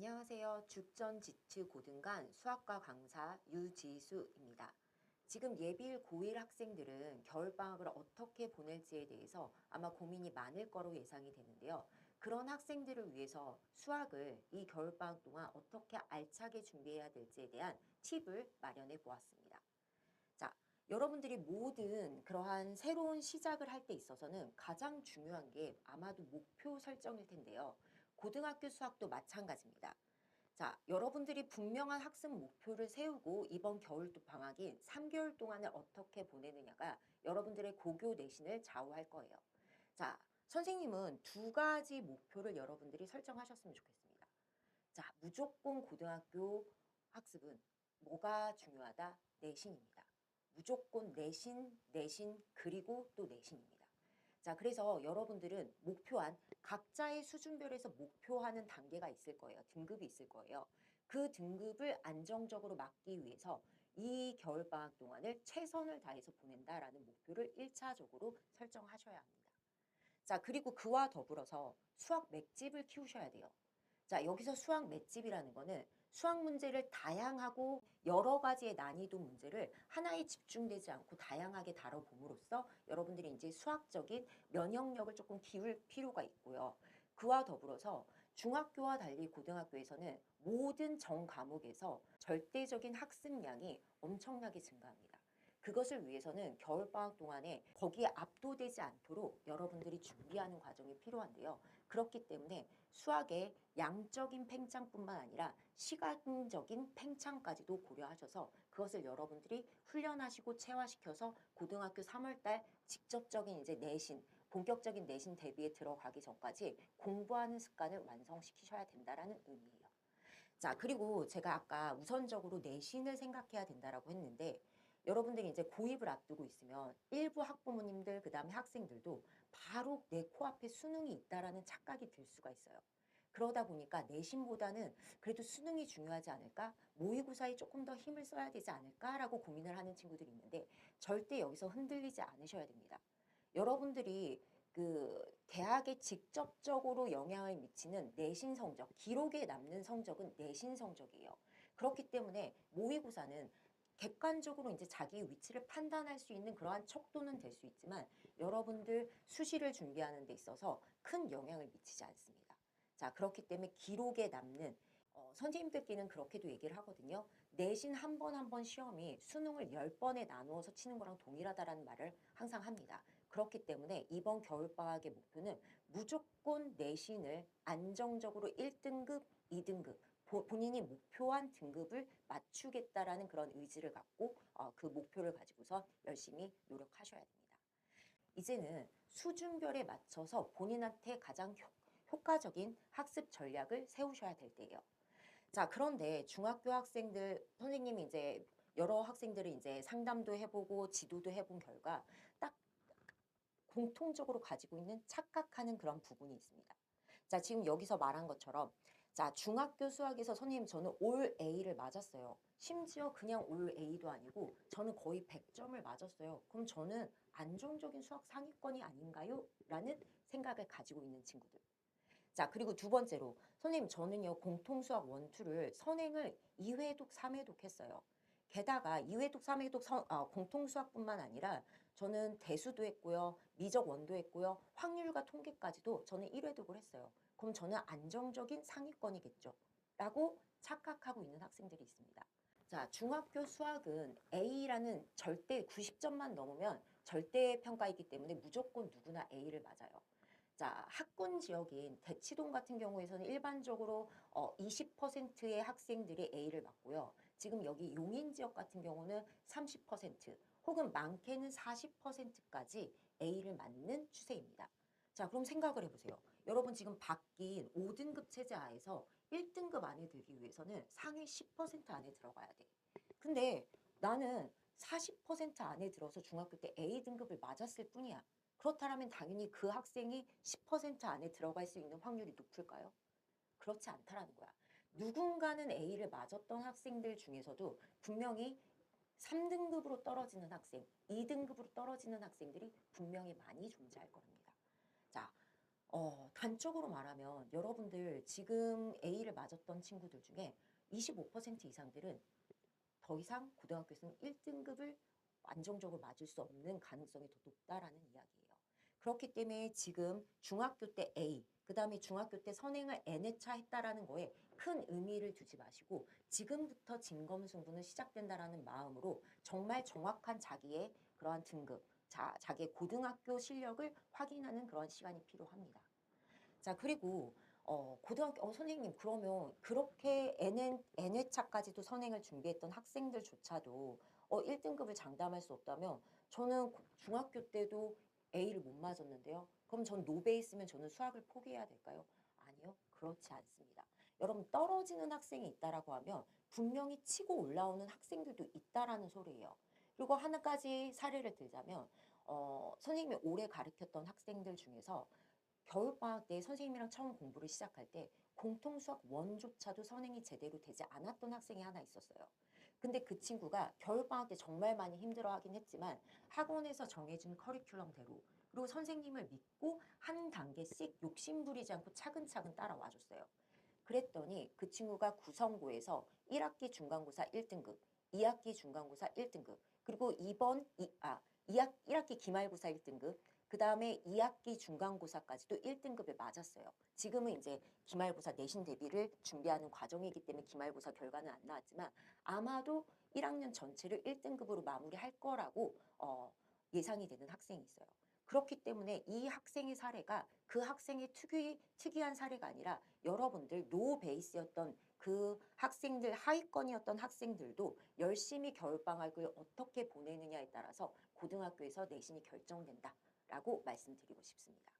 안녕하세요. 죽전지트 고등관 수학과 강사 유지수입니다. 지금 예비일 고1 학생들은 겨울방학을 어떻게 보낼지에 대해서 아마 고민이 많을 거로 예상이 되는데요. 그런 학생들을 위해서 수학을 이 겨울방학 동안 어떻게 알차게 준비해야 될지에 대한 팁을 마련해 보았습니다. 자, 여러분들이 모든 그러한 새로운 시작을 할 때 있어서는 가장 중요한 게 아마도 목표 설정일 텐데요. 고등학교 수학도 마찬가지입니다. 자, 여러분들이 분명한 학습 목표를 세우고 이번 겨울 방학인 3개월 동안을 어떻게 보내느냐가 여러분들의 고교 내신을 좌우할 거예요. 자, 선생님은 두 가지 목표를 여러분들이 설정하셨으면 좋겠습니다. 자, 무조건 고등학교 학습은 뭐가 중요하다? 내신입니다. 무조건 내신, 내신, 그리고 또 내신입니다. 자, 그래서 여러분들은 목표한 각자의 수준별에서 목표하는 단계가 있을 거예요. 등급이 있을 거예요. 그 등급을 안정적으로 막기 위해서 이 겨울방학 동안을 최선을 다해서 보낸다라는 목표를 1차적으로 설정하셔야 합니다. 자, 그리고 그와 더불어서 수학 맷집을 키우셔야 돼요. 자, 여기서 수학 맷집이라는 거는 수학 문제를 다양하고 여러 가지의 난이도 문제를 하나에 집중되지 않고 다양하게 다뤄봄으로써 여러분들이 이제 수학적인 면역력을 조금 키울 필요가 있고요. 그와 더불어서 중학교와 달리 고등학교에서는 모든 전 과목에서 절대적인 학습량이 엄청나게 증가합니다. 그것을 위해서는 겨울방학 동안에 거기에 압도되지 않도록 여러분들이 준비하는 과정이 필요한데요. 그렇기 때문에 수학의 양적인 팽창뿐만 아니라 시간적인 팽창까지도 고려하셔서 그것을 여러분들이 훈련하시고 체화시켜서 고등학교 3월달 직접적인 이제 내신, 본격적인 내신 대비에 들어가기 전까지 공부하는 습관을 완성시키셔야 된다라는 의미예요. 자, 그리고 제가 아까 우선적으로 내신을 생각해야 된다라고 했는데 여러분들이 이제 고입을 앞두고 있으면 일부 학부모님들 그다음에 학생들도 바로 내 코앞에 수능이 있다라는 착각이 들 수가 있어요. 그러다 보니까 내신보다는 그래도 수능이 중요하지 않을까? 모의고사에 조금 더 힘을 써야 되지 않을까라고 고민을 하는 친구들이 있는데 절대 여기서 흔들리지 않으셔야 됩니다. 여러분들이 그 대학에 직접적으로 영향을 미치는 내신 성적, 기록에 남는 성적은 내신 성적이에요. 그렇기 때문에 모의고사는 객관적으로 이제 자기의 위치를 판단할 수 있는 그러한 척도는 될 수 있지만 여러분들 수시를 준비하는 데 있어서 큰 영향을 미치지 않습니다. 자, 그렇기 때문에 기록에 남는 선생님들끼리는 그렇게도 얘기를 하거든요. 내신 한 번 한 번 시험이 수능을 10번에 나누어서 치는 거랑 동일하다라는 말을 항상 합니다. 그렇기 때문에 이번 겨울방학의 목표는 무조건 내신을 안정적으로 1등급, 2등급 본인이 목표한 등급을 맞추겠다라는 그런 의지를 갖고 그 목표를 가지고서 열심히 노력하셔야 됩니다. 이제는 수준별에 맞춰서 본인한테 가장 효과적인 학습 전략을 세우셔야 될 때예요. 자, 그런데 중학교 학생들 선생님이 이제 여러 학생들을 이제 상담도 해보고 지도도 해본 결과 딱 공통적으로 가지고 있는 착각하는 그런 부분이 있습니다. 자, 지금 여기서 말한 것처럼 자, 중학교 수학에서 선생님 저는 올 A를 맞았어요. 심지어 그냥 올 A도 아니고 저는 거의 100점을 맞았어요. 그럼 저는 안정적인 수학 상위권이 아닌가요? 라는 생각을 가지고 있는 친구들. 자, 그리고 두 번째로 선생님 저는요 공통수학 원투를 선행을 2회독, 3회독 했어요. 게다가 2회독, 3회독 공통수학뿐만 아니라 저는 대수도 했고요. 미적 원도 했고요. 확률과 통계까지도 저는 1회독을 했어요. 그럼 저는 안정적인 상위권이겠죠. 라고 착각하고 있는 학생들이 있습니다. 자, 중학교 수학은 A라는 절대 90점만 넘으면 절대 평가이기 때문에 무조건 누구나 A를 맞아요. 자, 학군 지역인 대치동 같은 경우에서는 일반적으로 20%의 학생들이 A를 맞고요. 지금 여기 용인 지역 같은 경우는 30% 혹은 많게는 40%까지 A를 맞는 추세입니다. 자, 그럼 생각을 해보세요. 여러분 지금 바뀐 5등급 체제 하에서 1등급 안에 들기 위해서는 상위 10% 안에 들어가야 돼. 근데 나는 40% 안에 들어서 중학교 때 A등급을 맞았을 뿐이야. 그렇다면 당연히 그 학생이 10% 안에 들어갈 수 있는 확률이 높을까요? 그렇지 않다라는 거야. 누군가는 A를 맞았던 학생들 중에서도 분명히 3등급으로 떨어지는 학생, 2등급으로 떨어지는 학생들이 분명히 많이 존재할 겁니다. 자, 단적으로 말하면 여러분들 지금 A를 맞았던 친구들 중에 25% 이상들은 더 이상 고등학교에서는 1등급을 안정적으로 맞을 수 없는 가능성이 더 높다라는 이야기예요. 그렇기 때문에 지금 중학교 때 A, 그 다음에 중학교 때 선행을 N회차 했다라는 거에 큰 의미를 두지 마시고 지금부터 진검승부는 시작된다라는 마음으로 정말 정확한 자기의 그러한 등급, 자기의 고등학교 실력을 확인하는 그런 시간이 필요합니다. 자, 그리고 고등학교 선생님 그러면 그렇게 N회차까지도 선행을 준비했던 학생들조차도 1등급을 장담할 수 없다면 저는 중학교 때도 A를 못 맞았는데요. 그럼 전 노베이스면 저는 수학을 포기해야 될까요? 아니요. 그렇지 않습니다. 여러분 떨어지는 학생이 있다라고 하면 분명히 치고 올라오는 학생들도 있다라는 소리예요. 그리고 하나까지 사례를 들자면 선생님이 오래 가르쳤던 학생들 중에서 겨울방학 때 선생님이랑 처음 공부를 시작할 때 공통 수학 원조차도 선행이 제대로 되지 않았던 학생이 하나 있었어요. 근데 그 친구가 겨울방학 때 정말 많이 힘들어하긴 했지만 학원에서 정해준 커리큘럼대로 그리고 선생님을 믿고 한 단계씩 욕심부리지 않고 차근차근 따라와 줬어요. 그랬더니 그 친구가 구성고에서 1학기 중간고사 1등급, 2학기 중간고사 1등급, 그리고 1학기 기말고사 1등급, 그 다음에 2학기 중간고사까지도 1등급을 맞았어요. 지금은 이제 기말고사 내신 대비를 준비하는 과정이기 때문에 기말고사 결과는 안 나왔지만 아마도 1학년 전체를 1등급으로 마무리할 거라고 예상이 되는 학생이 있어요. 그렇기 때문에 이 학생의 사례가 그 학생의 특이한 사례가 아니라 여러분들 노 베이스였던 그 학생들 하위권이었던 학생들도 열심히 겨울방학을 어떻게 보내느냐에 따라서 고등학교에서 내신이 결정된다라고 말씀드리고 싶습니다.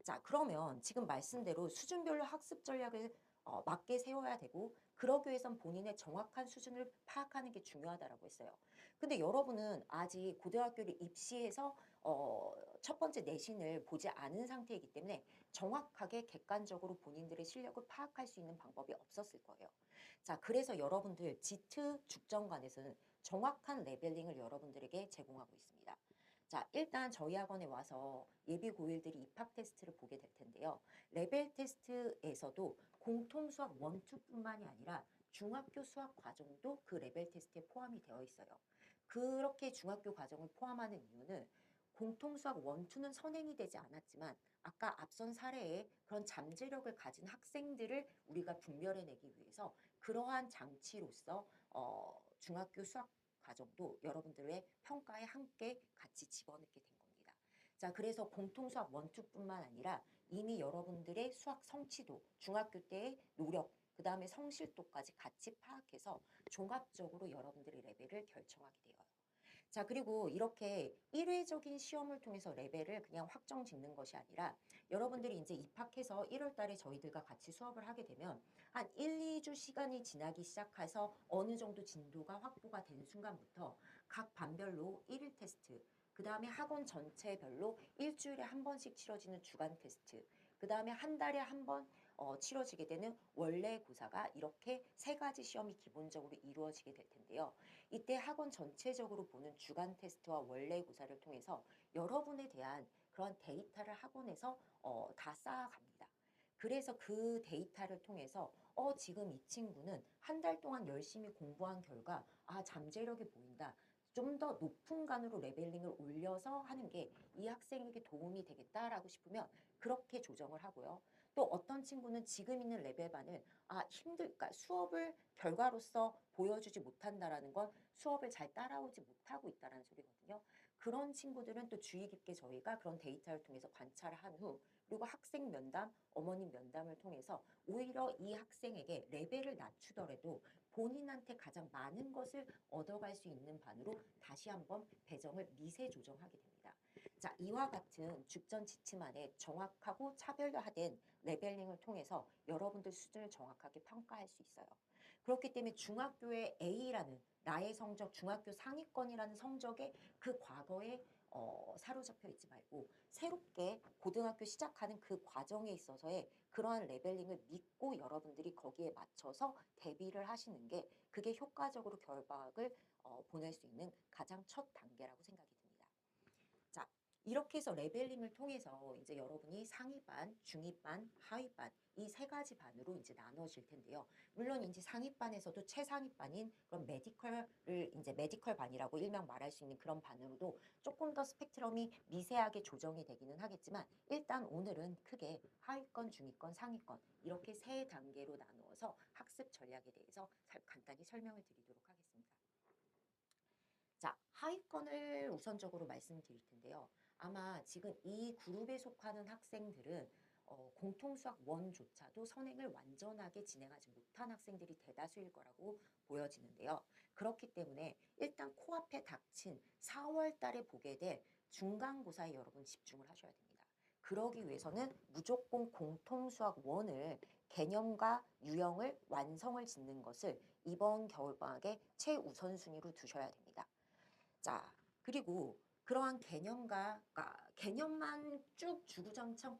자, 그러면 지금 말씀대로 수준별로 학습 전략을 맞게 세워야 되고 그러기 위해선 본인의 정확한 수준을 파악하는 게 중요하다라고 했어요. 근데 여러분은 아직 고등학교를 입시해서 첫 번째 내신을 보지 않은 상태이기 때문에 정확하게 객관적으로 본인들의 실력을 파악할 수 있는 방법이 없었을 거예요. 자, 그래서 여러분들 지트 죽정관에서는 정확한 레벨링을 여러분들에게 제공하고 있습니다. 자, 일단 저희 학원에 와서 예비 고1들이 입학 테스트를 보게 될 텐데요. 레벨 테스트에서도 공통 수학 1, 2뿐만이 아니라 중학교 수학 과정도 그 레벨 테스트에 포함이 되어 있어요. 그렇게 중학교 과정을 포함하는 이유는 공통 수학 1, 2는 선행이 되지 않았지만 아까 앞선 사례에 그런 잠재력을 가진 학생들을 우리가 분별해내기 위해서 그러한 장치로서 중학교 수학 과정도 여러분들의 평가에 함께 같이 집어넣게 된 겁니다. 자, 그래서 공통 수학 1, 2뿐만 아니라 이미 여러분들의 수학 성취도, 중학교 때의 노력, 그 다음에 성실도까지 같이 파악해서 종합적으로 여러분들의 레벨을 결정하게 돼요. 자, 그리고 이렇게 1회적인 시험을 통해서 레벨을 그냥 확정 짓는 것이 아니라 여러분들이 이제 입학해서 1월 달에 저희들과 같이 수업을 하게 되면 한 1, 2주 시간이 지나기 시작해서 어느 정도 진도가 확보가 된 순간부터 각 반별로 1일 테스트, 그 다음에 학원 전체별로 일주일에 한 번씩 치러지는 주간 테스트, 그 다음에 한 달에 한 번 치러지게 되는 원래 고사가 이렇게 세 가지 시험이 기본적으로 이루어지게 될 텐데요. 이때 학원 전체적으로 보는 주간 테스트와 원래 고사를 통해서 여러분에 대한 그런 데이터를 학원에서 다 쌓아갑니다. 그래서 그 데이터를 통해서 지금 이 친구는 한 달 동안 열심히 공부한 결과 잠재력이 보인다. 좀 더 높은 간으로 레벨링을 올려서 하는 게 이 학생에게 도움이 되겠다라고 싶으면 그렇게 조정을 하고요. 또 어떤 친구는 지금 있는 레벨반을 그러니까 수업을 결과로서 보여주지 못한다라는 건 수업을 잘 따라오지 못하고 있다라는 소리거든요. 그런 친구들은 또 주의 깊게 저희가 그런 데이터를 통해서 관찰을 한 후 그리고 학생 면담, 어머님 면담을 통해서 오히려 이 학생에게 레벨을 낮추더라도 본인한테 가장 많은 것을 얻어갈 수 있는 반으로 다시 한번 배정을 미세 조정하게 됩니다. 자, 이와 같은 죽전 지침안에 정확하고 차별화된 레벨링을 통해서 여러분들 수준을 정확하게 평가할 수 있어요. 그렇기 때문에 중학교의 A라는 나의 성적, 중학교 상위권이라는 성적에 그 과거에 사로잡혀 있지 말고 새롭게 고등학교 시작하는 그 과정에 있어서의 그러한 레벨링을 믿고 여러분들이 거기에 맞춰서 대비를 하시는 게 그게 효과적으로 겨울방학을 보낼 수 있는 가장 첫 단계라고 생각이 듭니다. 자, 이렇게 해서 레벨링을 통해서 이제 여러분이 상위반, 중위반, 하위반 이 세 가지 반으로 이제 나눠질 텐데요. 물론 이제 상위반에서도 최상위반인 그런 메디컬을 이제 메디컬 반이라고 일명 말할 수 있는 그런 반으로도 조금 더 스펙트럼이 미세하게 조정이 되기는 하겠지만 일단 오늘은 크게 하위권, 중위권, 상위권 이렇게 세 단계로 나누어서 학습 전략에 대해서 간단히 설명을 드리도록 하겠습니다. 자, 하위권을 우선적으로 말씀드릴 텐데요. 아마 지금 이 그룹에 속하는 학생들은 공통수학 1조차도 선행을 완전하게 진행하지 못한 학생들이 대다수일 거라고 보여지는데요. 그렇기 때문에 일단 코앞에 닥친 4월 달에 보게 될 중간고사에 여러분 집중을 하셔야 됩니다. 그러기 위해서는 무조건 공통수학 1을 개념과 유형을 완성을 짓는 것을 이번 겨울방학의 최우선순위로 두셔야 됩니다. 자, 그리고 그러한 개념만 쭉 주구장창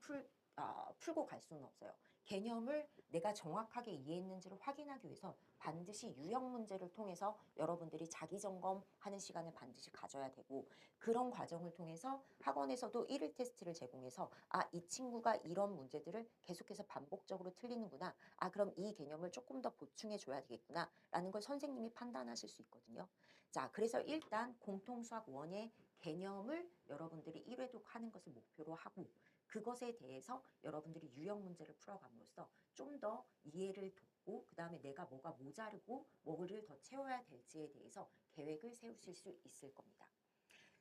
풀고 갈 수는 없어요. 개념을 내가 정확하게 이해했는지를 확인하기 위해서 반드시 유형 문제를 통해서 여러분들이 자기 점검하는 시간을 반드시 가져야 되고 그런 과정을 통해서 학원에서도 1일 테스트를 제공해서 이 친구가 이런 문제들을 계속해서 반복적으로 틀리는구나. 그럼 이 개념을 조금 더 보충해 줘야 되겠구나. 라는 걸 선생님이 판단하실 수 있거든요. 자, 그래서 일단 공통수학 1의 개념을 여러분들이 1회독 하는 것을 목표로 하고 그것에 대해서 여러분들이 유형 문제를 풀어감으로써 좀 더 이해를 돕고 그 다음에 내가 뭐가 모자르고 뭐를 더 채워야 될지에 대해서 계획을 세우실 수 있을 겁니다.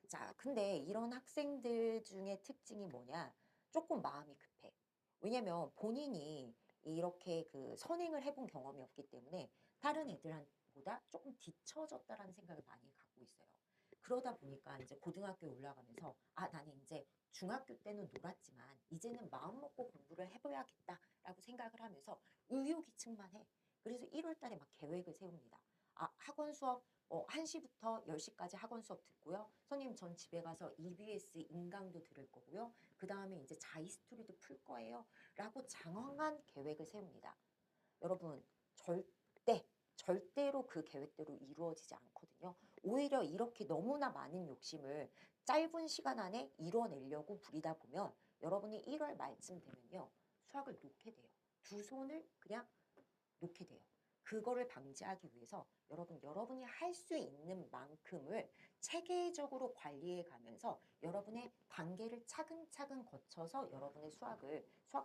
자, 근데 이런 학생들 중에 특징이 뭐냐? 조금 마음이 급해. 왜냐면 본인이 이렇게 그 선행을 해본 경험이 없기 때문에 다른 애들보다 조금 뒤처졌다라는 생각을 많이 갖고 있어요. 그러다 보니까 이제 고등학교에 올라가면서 나는 이제 중학교 때는 놀았지만 이제는 마음 먹고 공부를 해봐야겠다라고 생각을 하면서 의욕이층만 해. 그래서 1월 달에 막 계획을 세웁니다. 학원 수업 1시부터 10시까지 학원 수업 듣고요. 선생님 전 집에 가서 EBS 인강도 들을 거고요. 그 다음에 이제 자이스토리도 풀 거예요. 라고 장황한 계획을 세웁니다. 여러분 절대로 그 계획대로 이루어지지 않거든요. 오히려 이렇게 너무나 많은 욕심을 짧은 시간 안에 이뤄내려고 부리다 보면 여러분이 1월 말쯤 되면요. 수학을 놓게 돼요. 두 손을 그냥 놓게 돼요. 그거를 방지하기 위해서 여러분이 할 수 있는 만큼을 체계적으로 관리해 가면서 여러분의 단계를 차근차근 거쳐서 여러분의 수학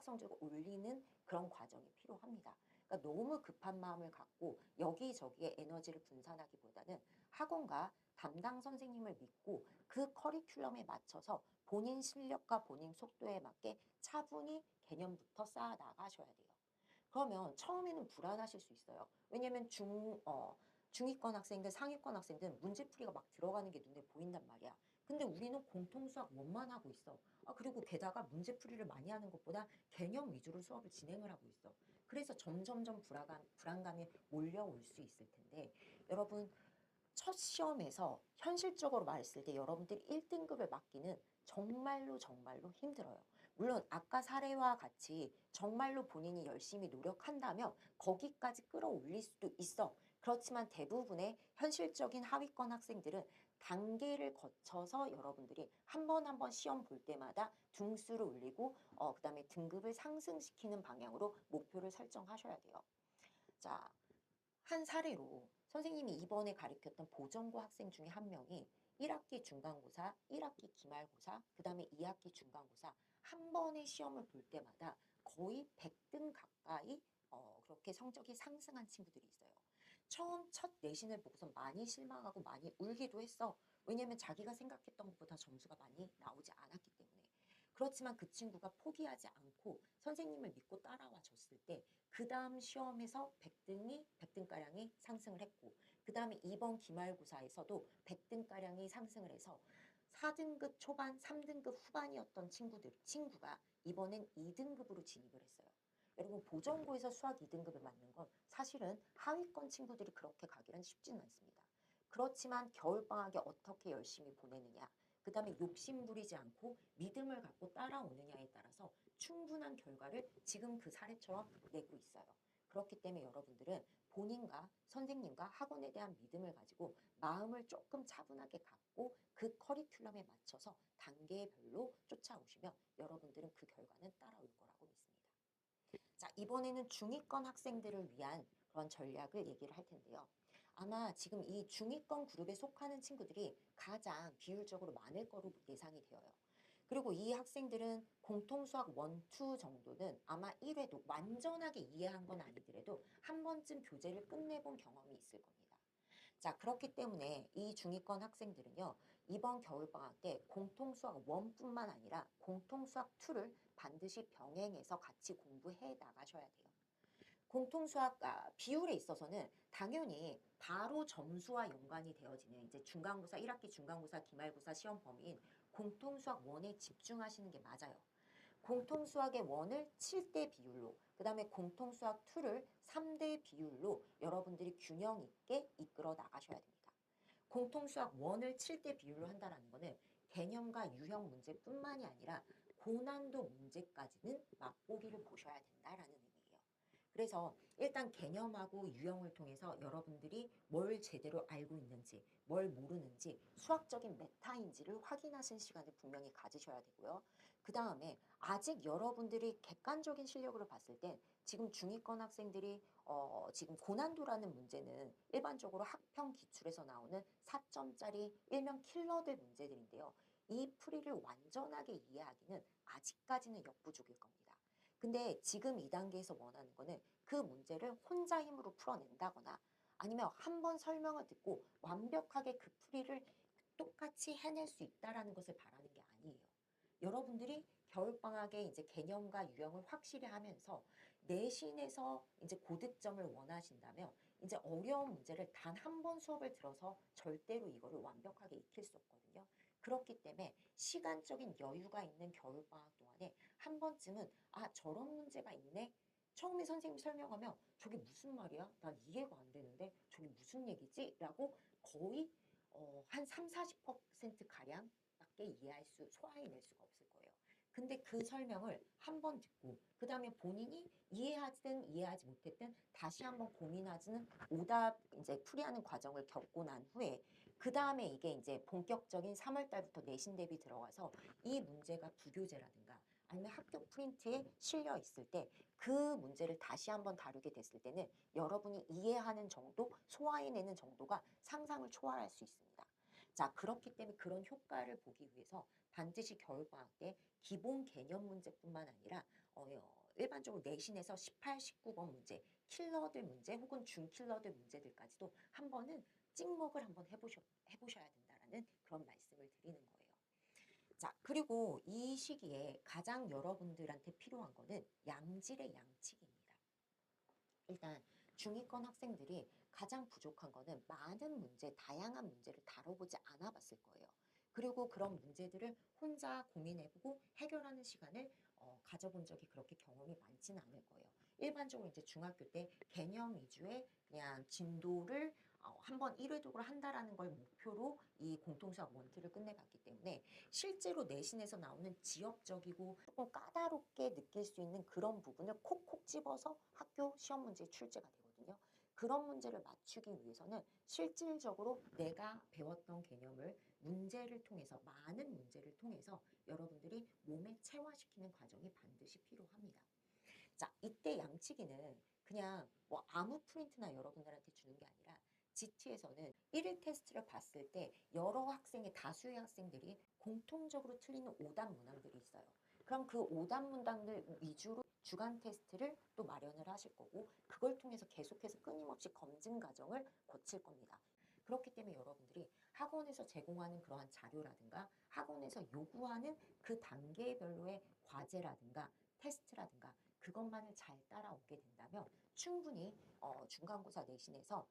성적을 올리는 그런 과정이 필요합니다. 그러니까 너무 급한 마음을 갖고 여기저기에 에너지를 분산하기보다는 학원과 담당 선생님을 믿고 그 커리큘럼에 맞춰서 본인 실력과 본인 속도에 맞게 차분히 개념부터 쌓아 나가셔야 돼요. 그러면 처음에는 불안하실 수 있어요. 왜냐면 중위권 학생들, 상위권 학생들은 문제풀이가 막 들어가는 게 눈에 보인단 말이야. 근데 우리는 공통수학 원만 하고 있어. 그리고 게다가 문제풀이를 많이 하는 것보다 개념 위주로 수업을 진행을 하고 있어. 그래서 점점점 불안감이 몰려올 수 있을 텐데 여러분 첫 시험에서 현실적으로 말했을 때 여러분들이 1등급을 맞기는 정말로 힘들어요. 물론 아까 사례와 같이 정말로 본인이 열심히 노력한다면 거기까지 끌어올릴 수도 있어. 그렇지만 대부분의 현실적인 하위권 학생들은 단계를 거쳐서 여러분들이 한 번 한 번 시험 볼 때마다 등수를 올리고 그다음에 등급을 상승시키는 방향으로 목표를 설정하셔야 돼요. 자, 한 사례로 선생님이 이번에 가르쳤던 보전고 학생 중에 한 명이 1학기 중간고사, 1학기 기말고사, 그 다음에 2학기 중간고사 한 번의 시험을 볼 때마다 거의 100등 가까이 그렇게 성적이 상승한 친구들이 있어요. 처음 첫 내신을 보고서 많이 실망하고 많이 울기도 했어. 왜냐면 자기가 생각했던 것보다 점수가 많이 나오지 않았기 때문에. 그렇지만 그 친구가 포기하지 않고 선생님을 믿고 따라와 줬을 때 그 다음 시험에서 100등가량이 상승을 했고 그 다음에 이번 기말고사에서도 100등가량이 상승을 해서 4등급 초반, 3등급 후반이었던 친구가 이번엔 2등급으로 진입을 했어요. 여러분 보전고에서 수학 2등급을 맞는 건 사실은 하위권 친구들이 그렇게 가기는 쉽지는 않습니다. 그렇지만 겨울방학에 어떻게 열심히 보내느냐 그 다음에 욕심 부리지 않고 믿음을 갖고 따라오느냐에 따라서 충분한 결과를 지금 그 사례처럼 내고 있어요. 그렇기 때문에 여러분들은 본인과 선생님과 학원에 대한 믿음을 가지고 마음을 조금 차분하게 갖고 그 커리큘럼에 맞춰서 단계별로 쫓아오시면 여러분들은 그 결과는 따라올 거라고 믿습니다. 자, 이번에는 중위권 학생들을 위한 그런 전략을 얘기를 할 텐데요. 아마 지금 이 중위권 그룹에 속하는 친구들이 가장 비율적으로 많을 거로 예상이 되어요. 그리고 이 학생들은 공통수학 1, 2 정도는 아마 1회도 완전하게 이해한 건 아니더라도 한 번쯤 교재를 끝내본 경험이 있을 겁니다. 자, 그렇기 때문에 이 중위권 학생들은요, 이번 겨울방학 때 공통수학 1뿐만 아니라 공통수학 2를 반드시 병행해서 같이 공부해 나가셔야 돼요. 공통수학 비율에 있어서는 당연히 바로 점수와 연관이 되어지는 이제 중간고사 1학기 중간고사 기말고사 시험 범위인 공통수학 1에 집중하시는 게 맞아요. 공통수학의 1을 7대 비율로, 그 다음에 공통수학 2를 3대 비율로 여러분들이 균형 있게 이끌어 나가셔야 됩니다. 공통수학 1을 7대 비율로 한다는 거는 개념과 유형 문제뿐만이 아니라 고난도 문제까지는 맛보기를 보셔야 된다라는 의미예요. 그래서 일단 개념하고 유형을 통해서 여러분들이 뭘 제대로 알고 있는지, 뭘 모르는지, 수학적인 메타인지를 확인하신 시간을 분명히 가지셔야 되고요. 그 다음에 아직 여러분들이 객관적인 실력으로 봤을 땐 지금 중위권 학생들이 지금 고난도라는 문제는 일반적으로 학평 기출에서 나오는 4점짜리 일명 킬러들 문제들인데요. 이 풀이를 완전하게 이해하기는 아직까지는 역부족일 겁니다. 근데 지금 이 단계에서 원하는 거는 그 문제를 혼자 힘으로 풀어낸다거나 아니면 한 번 설명을 듣고 완벽하게 그 풀이를 똑같이 해낼 수 있다라는 것을 바라는 게 아니에요. 여러분들이 겨울방학에 이제 개념과 유형을 확실히 하면서 내신에서 이제 고득점을 원하신다면 이제 어려운 문제를 단 한 번 수업을 들어서 절대로 이거를 완벽하게 익힐 수 없거든요. 그렇기 때문에 시간적인 여유가 있는 겨울방학 동안에 한 번쯤은 아, 저런 문제가 있네. 처음에 선생님이 설명하면 저게 무슨 말이야? 난 이해가 안 되는데 저게 무슨 얘기지? 라고 거의 한 3, 40% 가량밖에 소화해낼 수가 없을 거예요. 근데 그 설명을 한 번 듣고 그 다음에 본인이 이해하든 이해하지 못했든 다시 한번 고민하지는 오답 이제 풀이하는 과정을 겪고 난 후에 그 다음에 이게 이제 본격적인 3월 달부터 내신 대비 들어가서 이 문제가 부교재라든가 아니면 학교 프린트에 실려 있을 때 그 문제를 다시 한번 다루게 됐을 때는 여러분이 이해하는 정도, 소화해내는 정도가 상상을 초월할 수 있습니다. 자, 그렇기 때문에 그런 효과를 보기 위해서 반드시 겨울방학 때 기본 개념 문제뿐만 아니라 일반적으로 내신에서 18, 19번 문제, 킬러들 문제 혹은 중킬러들 문제들까지도 한 번은 찍먹을 한번 해보셔야 된다라는 그런 말씀을 드리는 거예요. 자, 그리고 이 시기에 가장 여러분들한테 필요한 거는 양질의 양측입니다. 일단 중위권 학생들이 가장 부족한 거는 많은 문제, 다양한 문제를 다뤄보지 않아 봤을 거예요. 그리고 그런 문제들을 혼자 고민해보고 해결하는 시간을 가져본 적이 그렇게 경험이 많지는 않을 거예요. 일반적으로 이제 중학교 때 개념 위주의 그냥 진도를 한번 1회독을 한다라는 걸 목표로 이 공통수학 원투를 끝내봤기 때문에 실제로 내신에서 나오는 지역적이고 조금 까다롭게 느낄 수 있는 그런 부분을 콕콕 집어서 학교 시험 문제에 출제가 되거든요. 그런 문제를 맞추기 위해서는 실질적으로 내가 배웠던 개념을 문제를 통해서 많은 문제를 통해서 여러분들이 몸에 체화시키는 과정이 반드시 필요합니다. 자, 이때 양치기는 그냥 뭐 아무 프린트나 여러분들한테 주는 게 아니라 GT에서는 1일 테스트를 봤을 때 여러 학생의 다수의 학생들이 공통적으로 틀리는 오답 문항들이 있어요. 그럼 그 오답 문항들 위주로 주간 테스트를 또 마련을 하실 거고 그걸 통해서 계속해서 끊임없이 검증 과정을 거칠 겁니다. 그렇기 때문에 여러분들이 학원에서 제공하는 그러한 자료라든가 학원에서 요구하는 그 단계별로의 과제라든가 테스트라든가 그것만을 잘 따라오게 된다면 충분히 중간고사 내신에서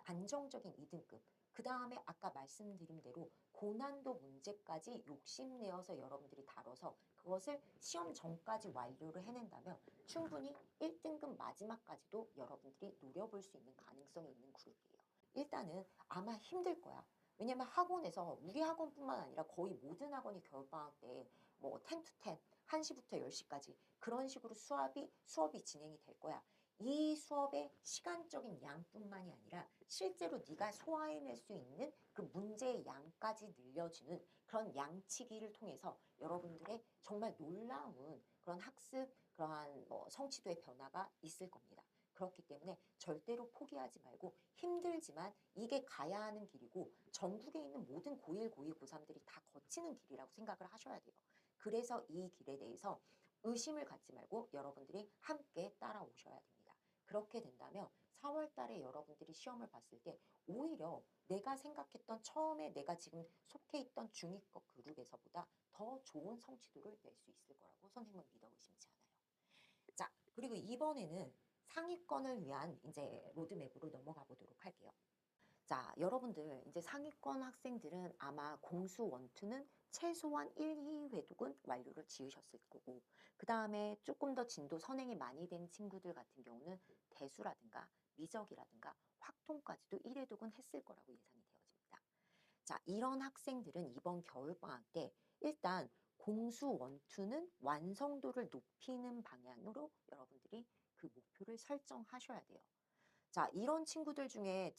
안정적인 2등급 그 다음에 아까 말씀드린 대로 고난도 문제까지 욕심내어서 여러분들이 다뤄서 그것을 시험 전까지 완료를 해낸다면 충분히 1등급 마지막까지도 여러분들이 노려볼 수 있는 가능성이 있는 그룹이에요. 일단은 아마 힘들 거야. 왜냐면 학원에서 우리 학원뿐만 아니라 거의 모든 학원이 겨울방학 때 뭐 10 to 10, 1시부터 10시까지 그런 식으로 수업이 진행이 될 거야. 이 수업의 시간적인 양뿐만이 아니라 실제로 네가 소화해낼 수 있는 그 문제의 양까지 늘려주는 그런 양치기를 통해서 여러분들의 정말 놀라운 그런 학습, 그러한 성취도의 변화가 있을 겁니다. 그렇기 때문에 절대로 포기하지 말고 힘들지만 이게 가야 하는 길이고 전국에 있는 모든 고1, 고2, 고3들이 다 거치는 길이라고 생각을 하셔야 돼요. 그래서 이 길에 대해서 의심을 갖지 말고 여러분들이 함께 따라오셔야 됩니다. 그렇게 된다면 4월 달에 여러분들이 시험을 봤을 때 오히려 내가 생각했던 처음에 내가 지금 속해 있던 중위권 그룹에서보다 더 좋은 성취도를 낼 수 있을 거라고 선생님은 믿어 의심치 않아요. 자, 그리고 이번에는 상위권을 위한 이제 로드맵으로 넘어가 보도록 할게요. 자, 여러분들 이제 상위권 학생들은 아마 공수 원투는 최소한 1, 2회독은 완료를 지으셨을 거고 그 다음에 조금 더 진도 선행이 많이 된 친구들 같은 경우는 대수라든가 미적이라든가 확통까지도 1회독은 했을 거라고 예상이 되어집니다. 자, 이런 학생들은 이번 겨울방학 때 일단 공수 원투는 완성도를 높이는 방향으로 여러분들이 그 목표를 설정하셔야 돼요. 자, 이런 친구들 중에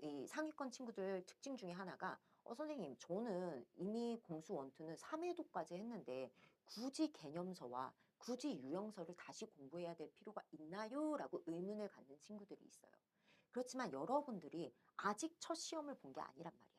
이 상위권 친구들 특징 중에 하나가 선생님, 저는 이미 공수 원투는 3회도까지 했는데 굳이 개념서와 굳이 유형서를 다시 공부해야 될 필요가 있나요? 라고 의문을 갖는 친구들이 있어요. 그렇지만 여러분들이 아직 첫 시험을 본 게 아니란 말이야.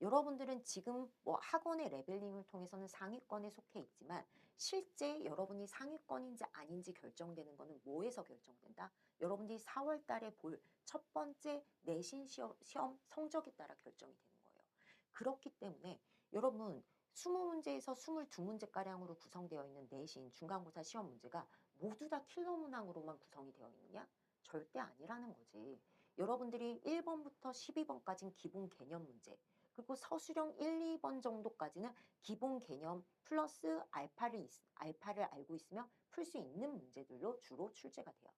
여러분들은 지금 뭐 학원의 레벨링을 통해서는 상위권에 속해 있지만 실제 여러분이 상위권인지 아닌지 결정되는 거는 뭐에서 결정된다? 여러분들이 4월 달에 볼 첫 번째 내신 시험 성적에 따라 결정이 되는 거예요. 그렇기 때문에 여러분 20문제에서 22문제가량으로 구성되어 있는 내신 중간고사 시험 문제가 모두 다 킬러 문항으로만 구성이 되어 있느냐? 절대 아니라는 거지. 여러분들이 1번부터 12번까지는 기본 개념 문제, 그리고 서술형 1, 2번 정도까지는 기본 개념 플러스 알파를 알고 있으면 풀 수 있는 문제들로 주로 출제가 돼요.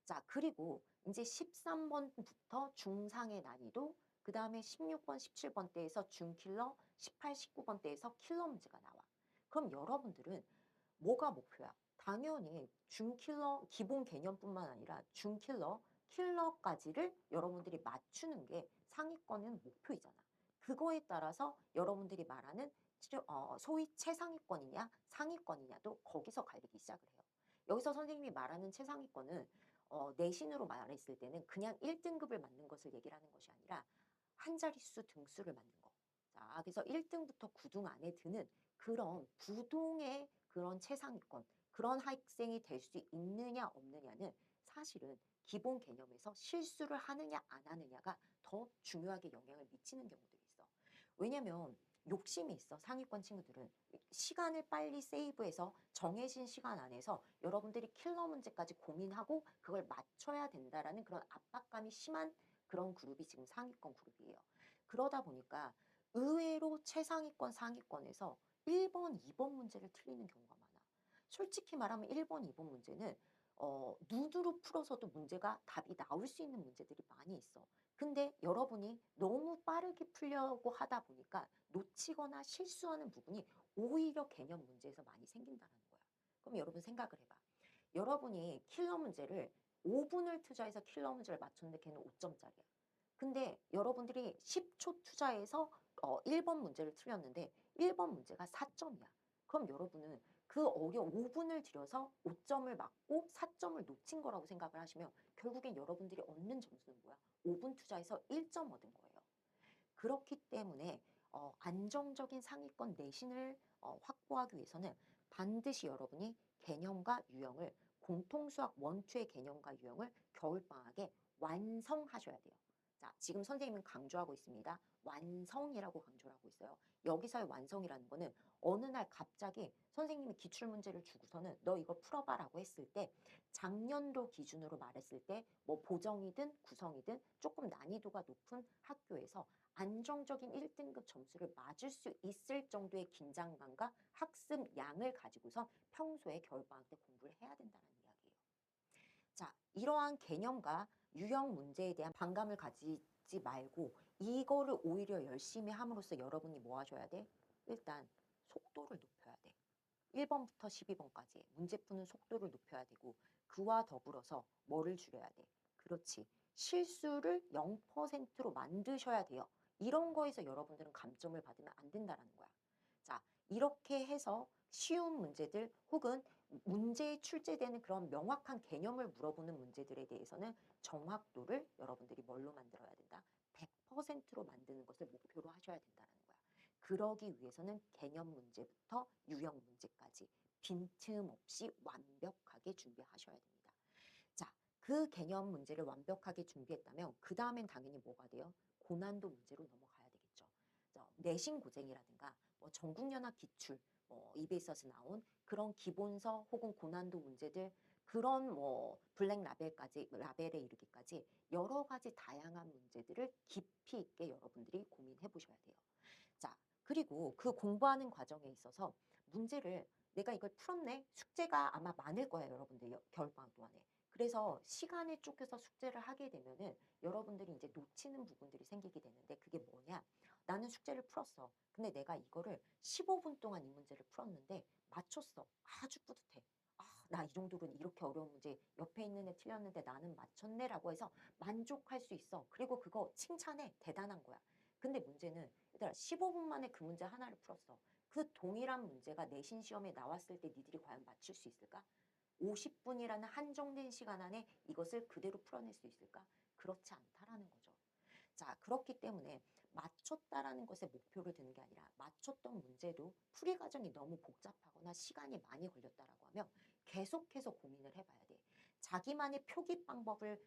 자, 그리고 이제 13번부터 중상의 난이도, 그 다음에 16번, 17번대에서 중킬러, 18, 19번대에서 킬러 문제가 나와. 그럼 여러분들은 뭐가 목표야? 당연히 중킬러 기본 개념뿐만 아니라 중킬러, 킬러까지를 여러분들이 맞추는 게 상위권은 목표이잖아. 그거에 따라서 여러분들이 말하는 소위 최상위권이냐 상위권이냐도 거기서 갈리기 시작을 해요. 여기서 선생님이 말하는 최상위권은 내신으로 말했을 때는 그냥 1등급을 맞는 것을 얘기를 하는 것이 아니라 한 자릿수 등수를 맞는 거. 자, 그래서 1등부터 9등 안에 드는 그런 부동의 그런 최상위권, 그런 학생이 될 수 있느냐 없느냐는 사실은 기본 개념에서 실수를 하느냐 안 하느냐가 더 중요하게 영향을 미치는 경우들이 있어. 왜냐면 욕심이 있어, 상위권 친구들은. 시간을 빨리 세이브해서 정해진 시간 안에서 여러분들이 킬러 문제까지 고민하고 그걸 맞춰야 된다라는 그런 압박감이 심한 그런 그룹이 지금 상위권 그룹이에요. 그러다 보니까 의외로 최상위권 상위권에서 1번, 2번 문제를 틀리는 경우가 많아. 솔직히 말하면 1번, 2번 문제는 누드로 풀어서도 문제가 답이 나올 수 있는 문제들이 많이 있어. 근데 여러분이 너무 빠르게 풀려고 하다 보니까 놓치거나 실수하는 부분이 오히려 개념 문제에서 많이 생긴다는 거야. 그럼 여러분 생각을 해봐. 여러분이 킬러 문제를 5분을 투자해서 킬러 문제를 맞췄는데 걔는 5점짜리야. 근데 여러분들이 10초 투자해서 1번 문제를 틀렸는데 1번 문제가 4점이야. 그럼 여러분은 그 어려운 5분을 들여서 5점을 맞고 4점을 놓친 거라고 생각을 하시면 결국엔 여러분들이 얻는 점수는 뭐야? 5분 투자해서 1점 얻은 거예요. 그렇기 때문에 안정적인 상위권 내신을 확보하기 위해서는 반드시 여러분이 개념과 유형을 공통수학 원투의 개념과 유형을 겨울방학에 완성하셔야 돼요. 자, 지금 선생님은 강조하고 있습니다. 완성이라고 강조를 하고 있어요. 여기서의 완성이라는 거는 어느 날 갑자기 선생님이 기출문제를 주고서는 너 이거 풀어봐라고 했을 때 작년도 기준으로 말했을 때 뭐 보정이든 구성이든 조금 난이도가 높은 학교에서 안정적인 1등급 점수를 맞을 수 있을 정도의 긴장감과 학습 양을 가지고서 평소에 겨울방학 때 공부를 해야 된다는 이야기예요. 자, 이러한 개념과 유형 문제에 대한 반감을 가지지 말고 이거를 오히려 열심히 함으로써 여러분이 뭐 하셔야 돼? 일단 속도를 높여야 돼. 1번부터 12번까지 문제 푸는 속도를 높여야 되고 그와 더불어서 뭐를 줄여야 돼? 그렇지. 실수를 0%로 만드셔야 돼요. 이런 거에서 여러분들은 감점을 받으면 안 된다라는 거야. 자, 이렇게 해서 쉬운 문제들 혹은 문제에 출제되는 그런 명확한 개념을 물어보는 문제들에 대해서는 정확도를 여러분들이 뭘로 만들어야 된다? 100%로 만드는 것을 목표로 하셔야 된다는 거야. 그러기 위해서는 개념 문제부터 유형 문제까지 빈틈없이 완벽하게 준비하셔야 됩니다. 자, 그 개념 문제를 완벽하게 준비했다면 그 다음엔 당연히 뭐가 돼요? 고난도 문제로 넘어가야 되겠죠. 내신 고쟁이라든가 뭐 전국연합 기출, 뭐 EBS에서 나온 그런 기본서 혹은 고난도 문제들 그런 뭐 블랙 라벨까지 라벨에 이르기까지 여러 가지 다양한 문제들을 깊이 있게 여러분들이 고민해 보셔야 돼요. 자, 그리고 그 공부하는 과정에 있어서 문제를 내가 이걸 풀었네. 숙제가 아마 많을 거예요, 여러분들 겨울방학 동안에. 그래서 시간에 쫓겨서 숙제를 하게 되면은 여러분들이 이제 놓치는 부분들이 생기게 되는데 그게 뭐냐? 나는 숙제를 풀었어. 근데 내가 이거를 15분 동안 이 문제를 풀었는데 맞췄어. 아주 뿌듯해. 아, 나 이 정도로 이렇게 어려운 문제 옆에 있는 애 틀렸는데 나는 맞췄네라고 해서 만족할 수 있어. 그리고 그거 칭찬해. 대단한 거야. 근데 문제는 얘들아 15분 만에 그 문제 하나를 풀었어. 그 동일한 문제가 내신 시험에 나왔을 때 니들이 과연 맞출 수 있을까? 50분이라는 한정된 시간 안에 이것을 그대로 풀어낼 수 있을까? 그렇지 않다라는 거죠. 자, 그렇기 때문에 맞췄다라는 것에 목표를 두는 게 아니라 맞췄던 문제도 풀이 과정이 너무 복잡하거나 시간이 많이 걸렸다라고 하면 계속해서 고민을 해봐야 돼. 자기만의 표기 방법을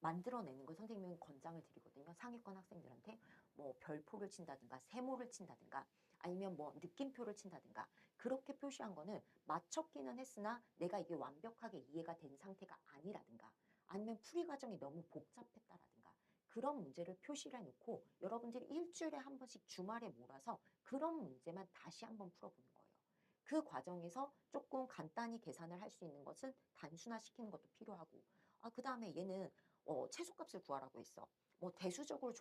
만들어내는 걸 선생님은 권장을 드리거든요. 상위권 학생들한테 뭐 별표를 친다든가 세모를 친다든가 아니면 뭐 느낌표를 친다든가 그렇게 표시한 거는 맞췄기는 했으나 내가 이게 완벽하게 이해가 된 상태가 아니라든가 아니면 풀이 과정이 너무 복잡했다라든가 그런 문제를 표시를 해놓고 여러분들이 일주일에 한 번씩 주말에 몰아서 그런 문제만 다시 한번 풀어보는 거예요. 그 과정에서 조금 간단히 계산을 할 수 있는 것은 단순화시키는 것도 필요하고 그 다음에 얘는 최소값을 구하라고 했어. 뭐 대수적으로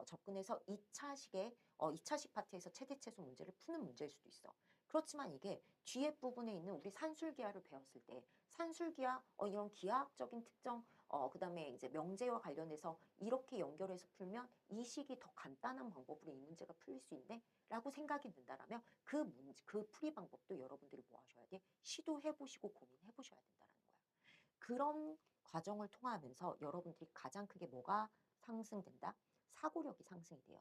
접근해서 2차식의 2차식 파트에서 최대 최소 문제를 푸는 문제일 수도 있어. 그렇지만 이게 뒤에 부분에 있는 우리 산술기하를 배웠을 때 산술기하 이런 기하학적인 특정 그다음에 이제 명제와 관련해서 이렇게 연결해서 풀면 이 식이 더 간단한 방법으로 이 문제가 풀릴 수 있네 라고 생각이 든다라면 그 문제 그 풀이 방법도 여러분들이 뭐 하셔야 돼? 시도해 보시고 고민해 보셔야 된다는 거야. 그런 과정을 통하면서 여러분들이 가장 크게 뭐가 상승된다? 사고력이 상승이 돼요.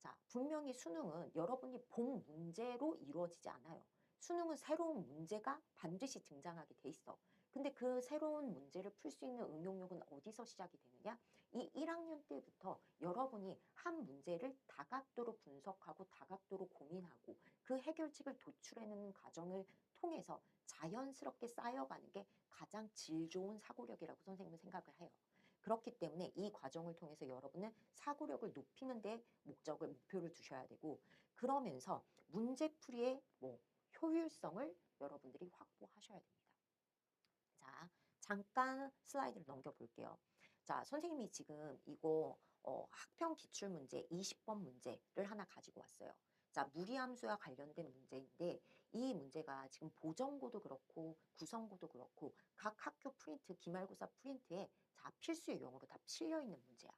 자, 분명히 수능은 여러분이 본 문제로 이루어지지 않아요. 수능은 새로운 문제가 반드시 등장하게 돼 있어. 근데 그 새로운 문제를 풀 수 있는 응용력은 어디서 시작이 되느냐? 이 1학년 때부터 여러분이 한 문제를 다각도로 분석하고 다각도로 고민하고 그 해결책을 도출해내는 과정을 통해서 자연스럽게 쌓여가는 게 가장 질 좋은 사고력이라고 선생님은 생각을 해요. 그렇기 때문에 이 과정을 통해서 여러분은 사고력을 높이는 데 목표를 두셔야 되고 그러면서 문제풀이의 뭐 효율성을 여러분들이 확보하셔야 됩니다. 자, 잠깐 슬라이드를 넘겨볼게요. 자, 선생님이 지금 이거 학평 기출문제 20번 문제를 하나 가지고 왔어요. 자, 무리함수와 관련된 문제인데 이 문제가 지금 보정고도 그렇고 구성고도 그렇고 각 학교 프린트, 기말고사 프린트에 자, 필수 유형으로 다 실려 있는 문제야.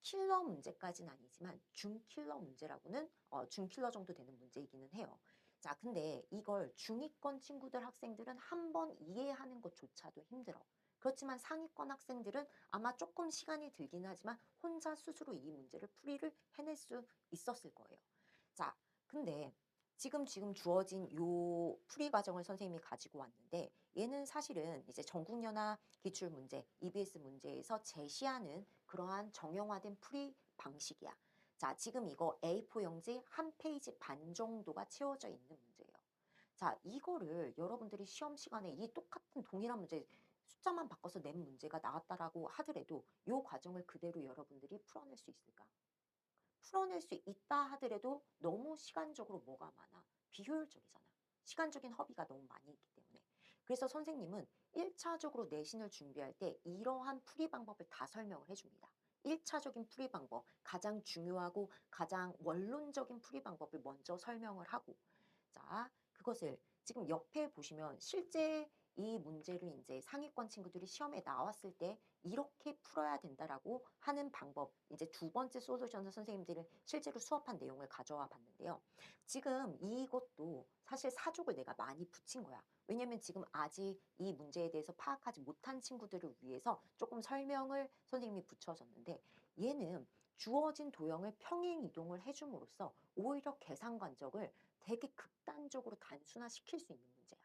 킬러 문제까지는 아니지만 중킬러 문제라고는 중킬러 정도 되는 문제이기는 해요. 자, 근데 이걸 중위권 친구들 학생들은 한 번 이해하는 것조차도 힘들어. 그렇지만 상위권 학생들은 아마 조금 시간이 들긴 하지만 혼자 스스로 이 문제를 풀이를 해낼 수 있었을 거예요. 자, 근데 지금 주어진 요 풀이 과정을 선생님이 가지고 왔는데 얘는 사실은 이제 전국연합 기출 문제, EBS 문제에서 제시하는 그러한 정형화된 풀이 방식이야. 자, 지금 이거 A4 용지 한 페이지 반 정도가 채워져 있는 문제예요. 자, 이거를 여러분들이 시험 시간에 이 똑같은 동일한 문제 숫자만 바꿔서 낸 문제가 나왔다라고 하더라도 이 과정을 그대로 여러분들이 풀어낼 수 있을까? 풀어낼 수 있다 하더라도 너무 시간적으로 뭐가 많아? 비효율적이잖아. 시간적인 허비가 너무 많이 있기 때문에. 그래서 선생님은 1차적으로 내신을 준비할 때 이러한 풀이 방법을 다 설명을 해줍니다. 1차적인 풀이 방법, 가장 중요하고 가장 원론적인 풀이 방법을 먼저 설명을 하고 자, 그것을 지금 옆에 보시면 실제 이 문제를 이제 상위권 친구들이 시험에 나왔을 때 이렇게 풀어야 된다라고 하는 방법, 이제 두 번째 솔루션을 선생님들이 실제로 수업한 내용을 가져와 봤는데요. 지금 이것도 사실 사족을 내가 많이 붙인 거야. 왜냐면 지금 아직 이 문제에 대해서 파악하지 못한 친구들을 위해서 조금 설명을 선생님이 붙여줬는데, 얘는 주어진 도형을 평행 이동을 해줌으로써 오히려 계산 관적을 되게 극단적으로 단순화시킬 수 있는 문제야.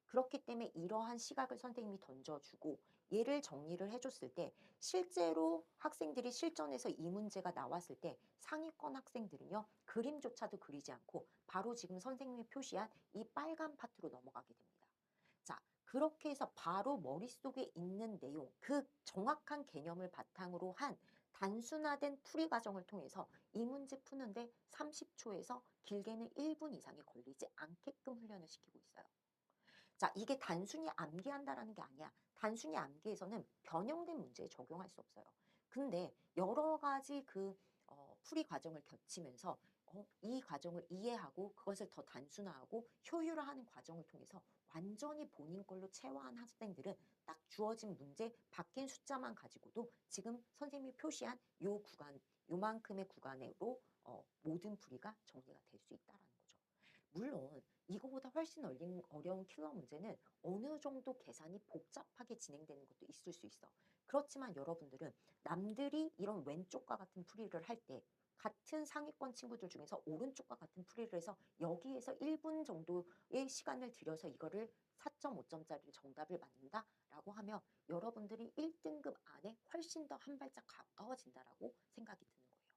그렇기 때문에 이러한 시각을 선생님이 던져주고 얘를 정리를 해줬을 때, 실제로 학생들이 실전에서 이 문제가 나왔을 때 상위권 학생들은요, 그림조차도 그리지 않고 바로 지금 선생님이 표시한 이 빨간 파트로 넘어가게 됩니다. 자, 그렇게 해서 바로 머릿속에 있는 내용, 그 정확한 개념을 바탕으로 한 단순화된 풀이 과정을 통해서 이 문제 푸는데 30초에서 길게는 1분 이상이 걸리지 않게끔 훈련을 시키고 있어요. 자, 이게 단순히 암기한다라는 게 아니야. 단순히 암기해서는 변형된 문제에 적용할 수 없어요. 근데 여러 가지 풀이 과정을 겹치면서 이 과정을 이해하고 그것을 더 단순화하고 효율화하는 과정을 통해서 완전히 본인 걸로 체화한 학생들은 딱 주어진 문제 바뀐 숫자만 가지고도 지금 선생님이 표시한 요 구간, 요만큼의 구간으로 모든 풀이가 정리가 될 수 있다라는 거죠. 물론 이거보다 훨씬 어려운 킬러 문제는 어느 정도 계산이 복잡하게 진행되는 것도 있을 수 있어. 그렇지만 여러분들은 남들이 이런 왼쪽과 같은 풀이를 할 때 같은 상위권 친구들 중에서 오른쪽과 같은 풀이를 해서 여기에서 1분 정도의 시간을 들여서 이거를 4.5점짜리 정답을 맞는다라고 하면 여러분들이 1등급 안에 훨씬 더 한 발짝 가까워진다라고 생각이 드는 거예요.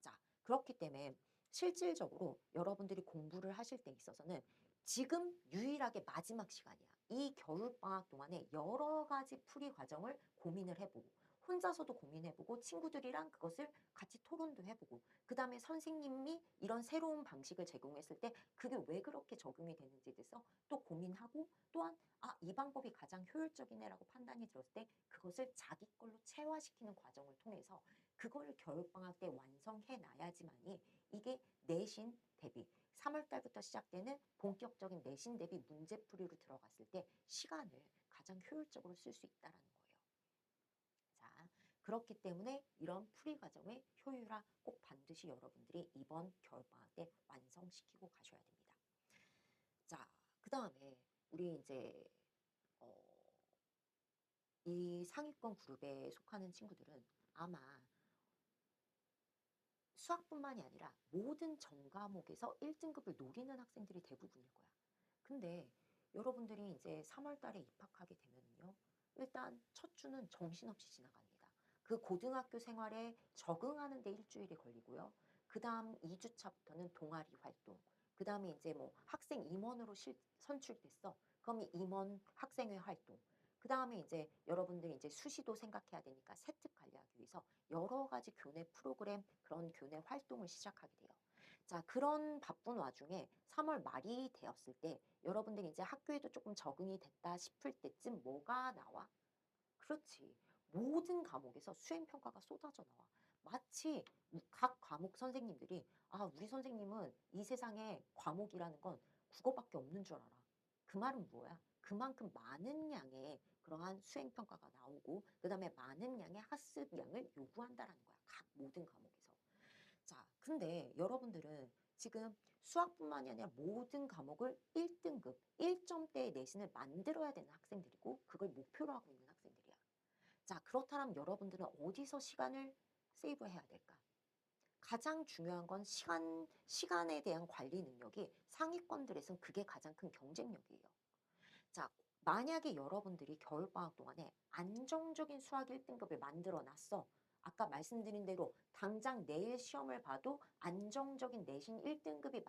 자, 그렇기 때문에 실질적으로 여러분들이 공부를 하실 때 있어서는 지금 유일하게 마지막 시간이야. 이 겨울방학 동안에 여러 가지 풀이 과정을 고민을 해보고 혼자서도 고민해보고 친구들이랑 그것을 같이 토론도 해보고 그 다음에 선생님이 이런 새로운 방식을 제공했을 때 그게 왜 그렇게 적용이 되는지에 대해서 또 고민하고 또한 이 방법이 가장 효율적이네라고 판단이 들었을 때 그것을 자기 걸로 체화시키는 과정을 통해서 그거를 겨울방학 때 완성해 놔야지만이 이게 내신 대비 3월 달부터 시작되는 본격적인 내신 대비 문제풀이로 들어갔을 때 시간을 가장 효율적으로 쓸 수 있다는 거예요. 자, 그렇기 때문에 이런 풀이 과정의 효율화 꼭 반드시 여러분들이 이번 겨울방학 때 완성시키고 가셔야 됩니다. 자, 그 다음에 우리 이제 이 상위권 그룹에 속하는 친구들은 아마 수학뿐만이 아니라 모든 전 과목에서 1등급을 노리는 학생들이 대부분일 거야. 근데 여러분들이 이제 3월 달에 입학하게 되면요. 일단 첫 주는 정신없이 지나갑니다. 그 고등학교 생활에 적응하는 데 일주일이 걸리고요. 그 다음 2주 차부터는 동아리 활동. 그 다음에 이제 뭐 학생 임원으로 선출됐어. 그럼 임원 학생회 활동. 그 다음에 이제 여러분들이 이제 수시도 생각해야 되니까 세특 관리하기 위해서 여러 가지 교내 프로그램, 그런 교내 활동을 시작하게 돼요. 자, 그런 바쁜 와중에 3월 말이 되었을 때 여러분들이 이제 학교에도 조금 적응이 됐다 싶을 때쯤 뭐가 나와? 그렇지. 모든 과목에서 수행평가가 쏟아져 나와. 마치 각 과목 선생님들이 우리 선생님은 이 세상에 과목이라는 건 국어밖에 없는 줄 알아. 그 말은 뭐야? 그만큼 많은 양의 그러한 수행평가가 나오고 그다음에 많은 양의 학습량을 요구한다라는 거야. 각 모든 과목에서. 자, 근데 여러분들은 지금 수학뿐만이 아니라 모든 과목을 1등급, 1점대의 내신을 만들어야 되는 학생들이고 그걸 목표로 하고 있는 학생들이야. 자, 그렇다면 여러분들은 어디서 시간을 세이브해야 될까? 가장 중요한 건 시간에 대한 관리 능력이 상위권들에서는 그게 가장 큰 경쟁력이에요. 자, 만약에 여러분들이 겨울방학 동안에 안정적인 수학 1등급을 만들어 놨어. 아까 말씀드린 대로 당장 내일 시험을 봐도 안정적인 내신 1등급이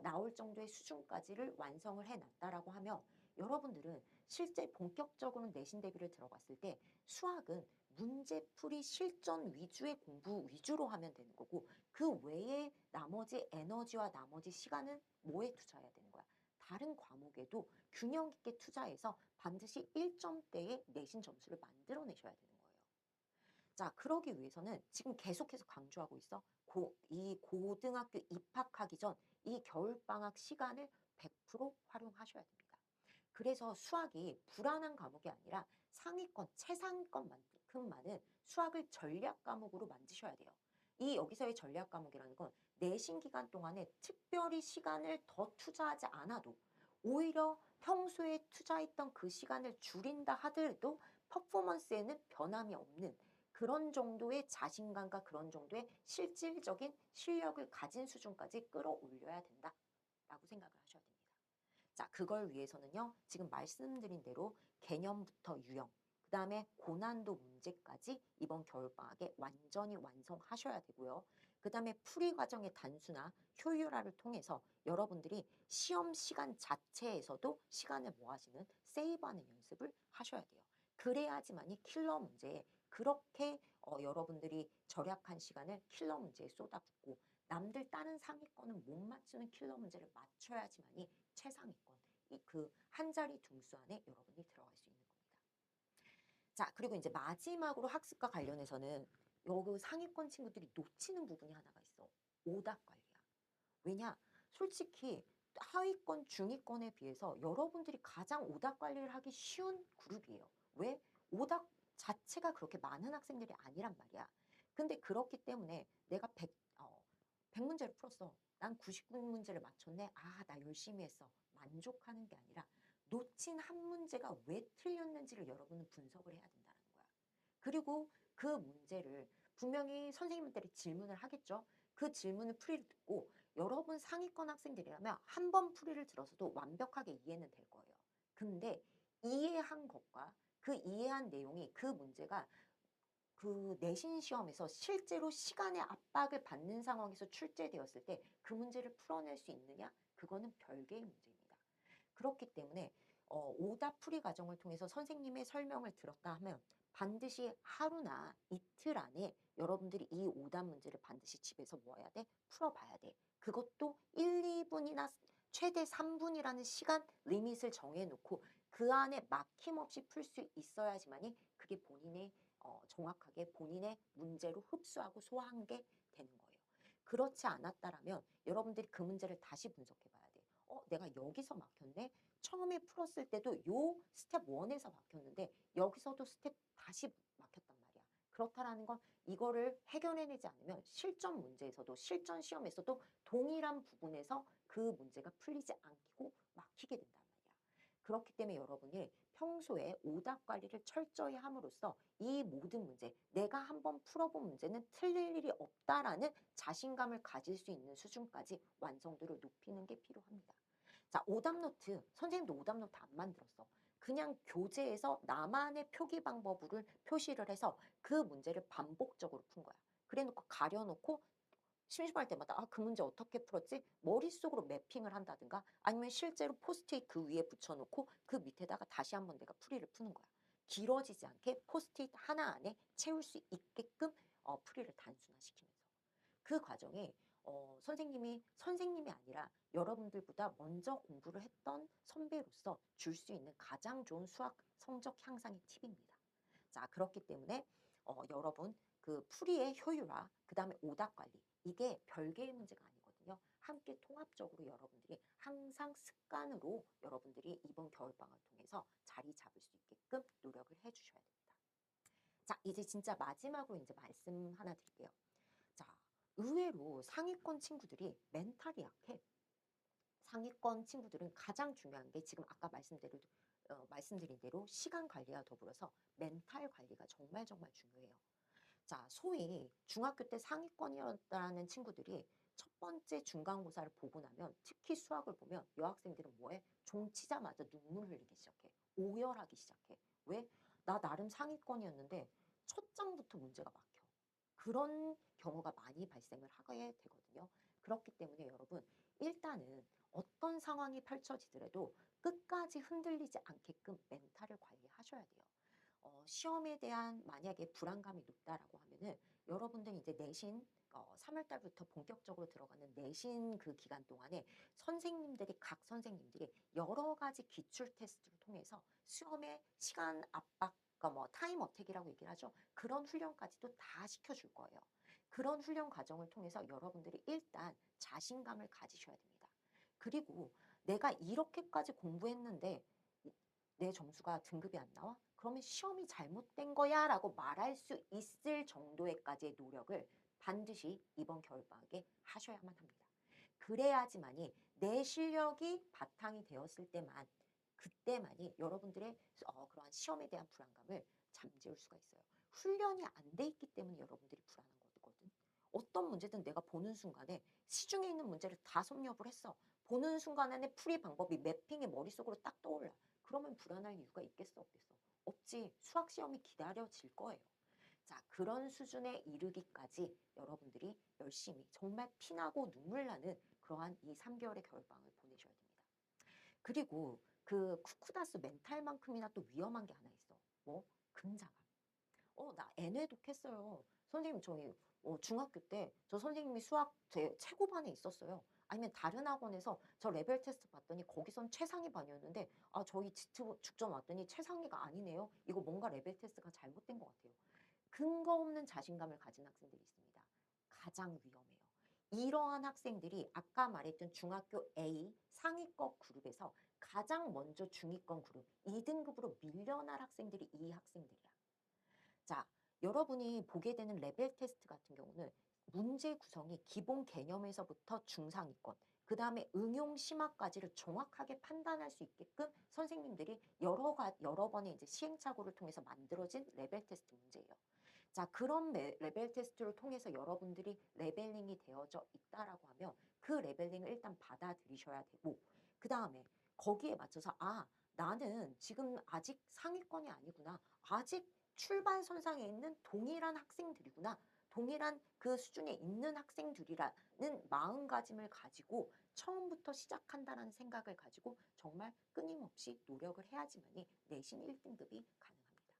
나올 정도의 수준까지를 완성을 해놨다라고 하면 여러분들은 실제 본격적으로 내신 대비를 들어갔을 때 수학은 문제풀이 실전 위주의 공부 위주로 하면 되는 거고 그 외에 나머지 에너지와 나머지 시간은 뭐에 투자해야 되는 거야? 다른 과목에도 균형 있게 투자해서 반드시 1점대의 내신 점수를 만들어내셔야 되는 거예요. 자, 그러기 위해서는 지금 계속해서 강조하고 있어. 이 고등학교 입학하기 전 이 겨울방학 시간을 100% 활용하셔야 됩니다. 그래서 수학이 불안한 과목이 아니라 상위권, 최상위권만큼 많은 수학을 전략 과목으로 만드셔야 돼요. 이 여기서의 전략 과목이라는 건 내신 기간 동안에 특별히 시간을 더 투자하지 않아도 오히려 평소에 투자했던 그 시간을 줄인다 하더라도 퍼포먼스에는 변함이 없는 그런 정도의 자신감과 그런 정도의 실질적인 실력을 가진 수준까지 끌어올려야 된다라고 생각을 하셔야 됩니다. 자, 그걸 위해서는요, 지금 말씀드린 대로 개념부터 유형, 그 다음에 고난도 문제까지 이번 겨울방학에 완전히 완성하셔야 되고요. 그 다음에 풀이 과정의 단수나 효율화를 통해서 여러분들이 시험 시간 자체에서도 시간을 뭐 하시는 세이브하는 연습을 하셔야 돼요. 그래야지만이 킬러 문제에 그렇게 여러분들이 절약한 시간을 킬러 문제에 쏟아붓고 남들 다른 상위권은 못 맞추는 킬러 문제를 맞춰야지만이 최상위권, 이 그 한 자리 등수 안에 여러분이 들어갈 수 있는 겁니다. 자, 그리고 이제 마지막으로 학습과 관련해서는 여기 상위권 친구들이 놓치는 부분이 하나가 있어. 오답 관리야. 왜냐? 솔직히 하위권, 중위권에 비해서 여러분들이 가장 오답 관리를 하기 쉬운 그룹이에요. 왜? 오답 자체가 그렇게 많은 학생들이 아니란 말이야. 근데 그렇기 때문에 내가 100문제를 풀었어. 난 99문제를 맞췄네. 아, 나 열심히 했어. 만족하는 게 아니라 놓친 한 문제가 왜 틀렸는지를 여러분은 분석을 해야 된다는 거야. 그리고 그 문제를 분명히 선생님들이 질문을 하겠죠. 그 질문을 풀이를 듣고 여러분 상위권 학생들이라면 한 번 풀이를 들어서도 완벽하게 이해는 될 거예요. 근데 이해한 것과 그 이해한 내용이 그 문제가 그 내신 시험에서 실제로 시간의 압박을 받는 상황에서 출제되었을 때 그 문제를 풀어낼 수 있느냐? 그거는 별개의 문제입니다. 그렇기 때문에 오답 풀이 과정을 통해서 선생님의 설명을 들었다 하면 반드시 하루나 이틀 안에 여러분들이 이 오답 문제를 반드시 집에서 뭐 해야 돼? 풀어봐야 돼. 그것도 1, 2분이나 최대 3분이라는 시간 리밋을 정해놓고 그 안에 막힘없이 풀 수 있어야지만이 그게 본인의 정확하게 본인의 문제로 흡수하고 소화한 게 되는 거예요. 그렇지 않았다라면 여러분들이 그 문제를 다시 분석해 봐야 돼. 내가 여기서 막혔네? 처음에 풀었을 때도 요 스텝 1에서 막혔는데 여기서도 스텝 다시 막혔단 말이야. 그렇다라는 건 이거를 해결해내지 않으면 실전 문제에서도 실전 시험에서도 동일한 부분에서 그 문제가 풀리지 않고 막히게 된단 말이야. 그렇기 때문에 여러분이 평소에 오답 관리를 철저히 함으로써 이 모든 문제, 내가 한번 풀어본 문제는 틀릴 일이 없다라는 자신감을 가질 수 있는 수준까지 완성도를 높이는 게 필요합니다. 자, 오답노트. 선생님도 오답노트 안 만들었어. 그냥 교재에서 나만의 표기 방법을 표시를 해서 그 문제를 반복적으로 푼 거야. 그래 놓고 가려놓고 심심할 때마다 그 문제 어떻게 풀었지? 머릿속으로 매핑을 한다든가 아니면 실제로 포스트잇 그 위에 붙여놓고 그 밑에다가 다시 한번 내가 풀이를 푸는 거야. 길어지지 않게 포스트잇 하나 안에 채울 수 있게끔 풀이를 단순화시키면서. 그 과정이 선생님이 아니라 여러분들보다 먼저 공부를 했던 선배로서 줄 수 있는 가장 좋은 수학 성적 향상의 팁입니다. 자, 그렇기 때문에 여러분 그 풀이의 효율화, 그 다음에 오답 관리 이게 별개의 문제가 아니거든요. 함께 통합적으로 여러분들이 항상 습관으로 여러분들이 이번 겨울방학을 통해서 자리 잡을 수 있게끔 노력을 해주셔야 됩니다. 자, 이제 진짜 마지막으로 이제 말씀 하나 드릴게요. 자, 의외로 상위권 친구들이 멘탈이 약해. 상위권 친구들은 가장 중요한 게 지금 아까 말씀드린 대로 시간 관리와 더불어서 멘탈 관리가 정말 정말 중요해요. 자, 소위 중학교 때 상위권이었다는 친구들이 첫 번째 중간고사를 보고 나면 특히 수학을 보면 여학생들은 뭐해? 종 치자마자 눈물 흘리기 시작해. 오열하기 시작해. 왜? 나 나름 상위권이었는데 첫 장부터 문제가 막혀. 그런 경우가 많이 발생을 하게 되거든요. 그렇기 때문에 여러분 일단은 어떤 상황이 펼쳐지더라도 끝까지 흔들리지 않게끔 멘탈을 관리하셔야 돼요. 시험에 대한 만약에 불안감이 높다라고 하면은 여러분들은 이제 내신 3월 달부터 본격적으로 들어가는 내신 그 기간 동안에 각 선생님들이 여러 가지 기출 테스트를 통해서 시험의 시간 압박, 그러니까 뭐 타임 어택이라고 얘기를 하죠. 그런 훈련까지도 다 시켜줄 거예요. 그런 훈련 과정을 통해서 여러분들이 일단 자신감을 가지셔야 됩니다. 그리고 내가 이렇게까지 공부했는데 내 점수가 등급이 안 나와? 그러면 시험이 잘못된 거야 라고 말할 수 있을 정도의까지의 노력을 반드시 이번 겨울방학에 하셔야만 합니다. 그래야지만이 내 실력이 바탕이 되었을 때만 그때만이 여러분들의 그러한 시험에 대한 불안감을 잠재울 수가 있어요. 훈련이 안 돼 있기 때문에 여러분들이 불안한 거거든. 어떤 문제든 내가 보는 순간에 시중에 있는 문제를 다 섭렵을 했어. 보는 순간에 풀이 방법이 매핑이 머릿속으로 딱 떠올라. 그러면 불안할 이유가 있겠어 없겠어? 없지. 수학 시험이 기다려질 거예요. 자, 그런 수준에 이르기까지 여러분들이 열심히 정말 피나고 눈물 나는 그러한 이 3개월의 겨울방학을 보내셔야 됩니다. 그리고 그 쿠쿠다스 멘탈만큼이나 또 위험한 게 하나 있어. 뭐? 근자감. 나 N회 독했어요. 선생님, 저희 중학교 때 저 선생님이 수학 제 최고반에 있었어요. 아니면 다른 학원에서 저 레벨 테스트 봤더니 거기선 최상위 반이었는데 아, 저희 지트 축전 왔더니 최상위가 아니네요. 이거 뭔가 레벨 테스트가 잘못된 것 같아요. 근거 없는 자신감을 가진 학생들이 있습니다. 가장 위험해요. 이러한 학생들이 아까 말했던 중학교 A 상위권 그룹에서 가장 먼저 중위권 그룹 2등급으로 밀려날 학생들이 이 학생들이야. 자, 여러분이 보게 되는 레벨 테스트 같은 경우는 문제 구성이 기본 개념에서부터 중상위권, 그 다음에 응용 심화까지를 정확하게 판단할 수 있게끔 선생님들이 여러 번의 이제 시행착오를 통해서 만들어진 레벨 테스트 문제예요. 자, 그런 레벨 테스트를 통해서 여러분들이 레벨링이 되어져 있다라고 하면 그 레벨링을 일단 받아들이셔야 되고, 그 다음에 거기에 맞춰서 아, 나는 지금 아직 상위권이 아니구나. 아직 출발선상에 있는 동일한 학생들이구나. 동일한 그 수준에 있는 학생들이라는 마음가짐을 가지고 처음부터 시작한다는 생각을 가지고 정말 끊임없이 노력을 해야지만이 내신 1등급이 가능합니다.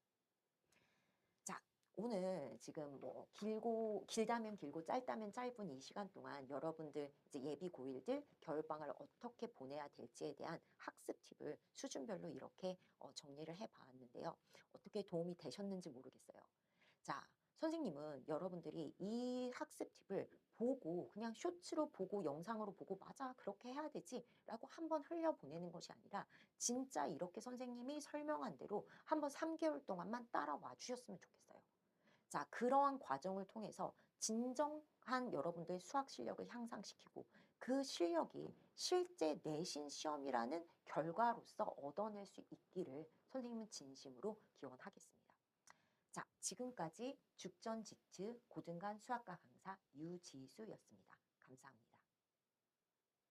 자, 오늘 지금 뭐 길다면 길고 짧다면 짧은 이 시간 동안 여러분들 이제 예비 고1들 겨울방학을 어떻게 보내야 될지에 대한 학습 팁을 수준별로 이렇게 정리를 해 봤는데요. 어떻게 도움이 되셨는지 모르겠어요. 자, 선생님은 여러분들이 이 학습 팁을 보고 그냥 쇼츠로 보고 영상으로 보고 맞아 그렇게 해야 되지 라고 한번 흘려보내는 것이 아니라 진짜 이렇게 선생님이 설명한 대로 한번 3개월 동안만 따라와 주셨으면 좋겠어요. 자, 그러한 과정을 통해서 진정한 여러분들의 수학 실력을 향상시키고 그 실력이 실제 내신 시험이라는 결과로서 얻어낼 수 있기를 선생님은 진심으로 기원하겠습니다. 자, 지금까지 죽전지트 고등간 수학과 강사 유지수였습니다. 감사합니다.